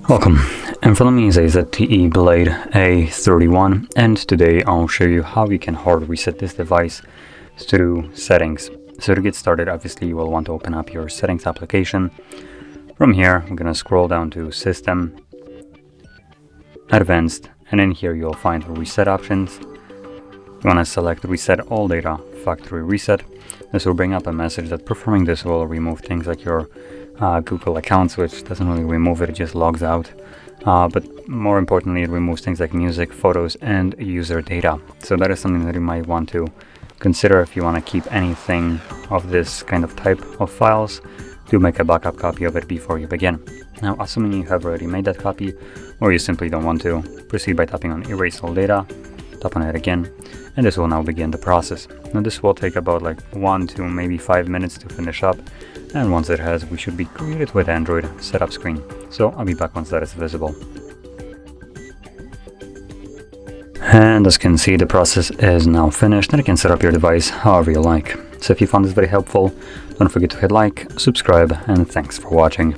Welcome, in front of me is a ZTE Blade A31, and today I'll show you how you can hard reset this device through settings. So to get started, obviously you will want to open up your settings application. From here, I'm going to scroll down to System, Advanced, and in here you'll find reset options. You want to select Reset All Data Factory Reset. This will bring up a message that performing this will remove things like your Google accounts, which doesn't really remove it, it just logs out. But more importantly, it removes things like music, photos, and user data. So that is something that you might want to consider if you want to keep anything of this kind of type of files. Do make a backup copy of it before you begin. Now, assuming you have already made that copy, or you simply don't want to, proceed by tapping on Erase All Data, tap on it again, and this will now begin the process. Now this will take about like 1 to maybe 5 minutes to finish up, and once it has, we should be greeted with Android setup screen. So I'll be back once that is visible. And as you can see, the process is now finished, and you can set up your device however you like. So if you found this very helpful, don't forget to hit like, subscribe, and thanks for watching.